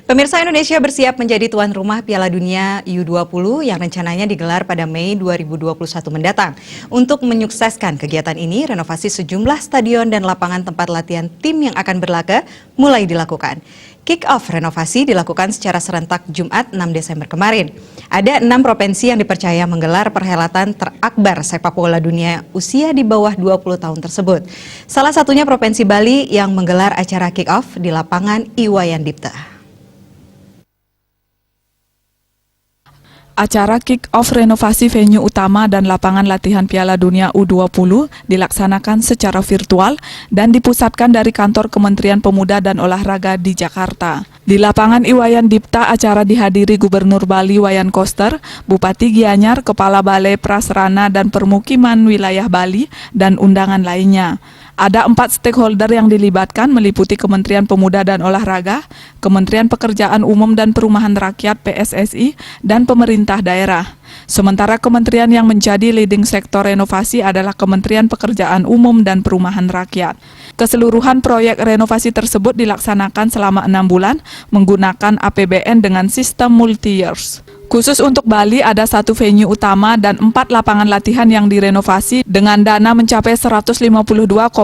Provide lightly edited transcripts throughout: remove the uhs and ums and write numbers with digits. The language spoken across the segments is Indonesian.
Pemirsa, Indonesia bersiap menjadi tuan rumah Piala Dunia U20 yang rencananya digelar pada Mei 2021 mendatang. Untuk menyukseskan kegiatan ini, renovasi sejumlah stadion dan lapangan tempat latihan tim yang akan berlaga mulai dilakukan. Kick-off renovasi dilakukan secara serentak Jumat 6 Desember kemarin. Ada 6 provinsi yang dipercaya menggelar perhelatan terakbar sepak bola dunia usia di bawah 20 tahun tersebut. Salah satunya Provinsi Bali yang menggelar acara kick-off di lapangan Iwayan Dipta. Acara kick-off renovasi venue utama dan lapangan latihan Piala Dunia U20 dilaksanakan secara virtual dan dipusatkan dari kantor Kementerian Pemuda dan Olahraga di Jakarta. Di lapangan Iwayan Dipta, acara dihadiri Gubernur Bali Wayan Koster, Bupati Gianyar, Kepala Balai Prasarana dan Permukiman Wilayah Bali, dan undangan lainnya. Ada 4 stakeholder yang dilibatkan meliputi Kementerian Pemuda dan Olahraga, Kementerian Pekerjaan Umum dan Perumahan Rakyat PSSI, dan pemerintah daerah. Sementara kementerian yang menjadi leading sektor renovasi adalah Kementerian Pekerjaan Umum dan Perumahan Rakyat. Keseluruhan proyek renovasi tersebut dilaksanakan selama 6 bulan menggunakan APBN dengan sistem multi-years. Khusus untuk Bali ada 1 venue utama dan 4 lapangan latihan yang direnovasi dengan dana mencapai 152,969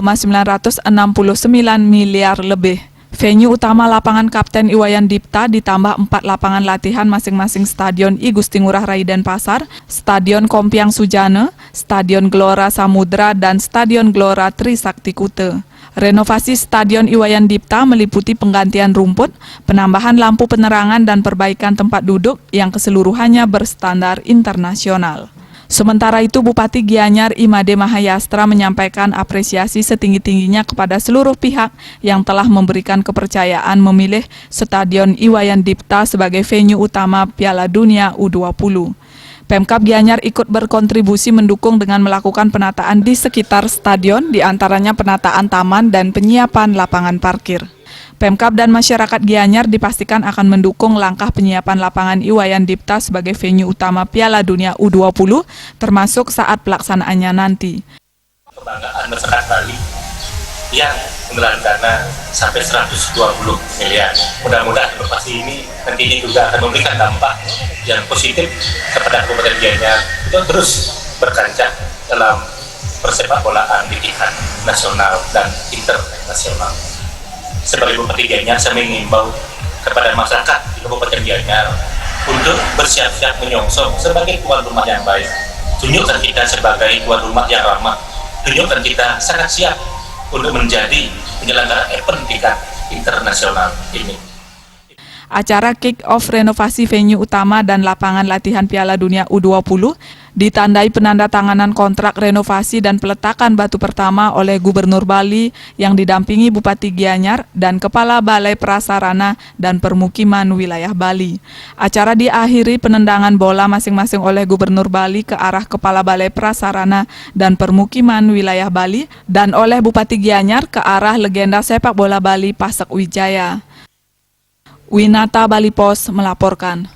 miliar lebih. Venue utama lapangan Kapten Iwayan Dipta ditambah 4 lapangan latihan masing-masing Stadion I Gusti Ngurah Rai Denpasar, Stadion Kompiang Sujana, Stadion Gelora Samudra, dan Stadion Gelora Trisakti Kute. Renovasi Stadion Iwayan Dipta meliputi penggantian rumput, penambahan lampu penerangan, dan perbaikan tempat duduk yang keseluruhannya berstandar internasional. Sementara itu, Bupati Gianyar Imade Mahayastra menyampaikan apresiasi setinggi-tingginya kepada seluruh pihak yang telah memberikan kepercayaan memilih Stadion Iwayan Dipta sebagai venue utama Piala Dunia U20. Pemkab Gianyar ikut berkontribusi mendukung dengan melakukan penataan di sekitar stadion, diantaranya penataan taman dan penyiapan lapangan parkir. Pemkab dan masyarakat Gianyar dipastikan akan mendukung langkah penyiapan lapangan Iwayan Dipta sebagai venue utama Piala Dunia U20, termasuk saat pelaksanaannya nanti. Kebanggaan masyarakat Bali yang menggelar dana sampai 120 miliar. Mudah-mudahan inovasi ini nantinya juga akan memberikan dampak yang positif kepada Kabupaten Gianyar untuk terus berkancah dalam persepak bolaan di tingkat nasional dan internasional. Sebagai Bupati Gianyar, saya mengimbau kepada masyarakat di Kabupaten Gianyar untuk bersiap-siap menyongsong sebagai tuan rumah yang baik. Tunjukkan kita sebagai tuan rumah yang ramah. Tunjukkan kita sangat siap untuk menjadi penyelenggara event tingkat internasional ini. Acara kick-off renovasi venue utama dan lapangan latihan Piala Dunia U20 ditandai penandatanganan kontrak renovasi dan peletakan batu pertama oleh Gubernur Bali yang didampingi Bupati Gianyar dan Kepala Balai Prasarana dan Permukiman Wilayah Bali. Acara diakhiri penendangan bola masing-masing oleh Gubernur Bali ke arah Kepala Balai Prasarana dan Permukiman Wilayah Bali dan oleh Bupati Gianyar ke arah legenda sepak bola Bali Pasek Wijaya. Winata Bali Pos melaporkan.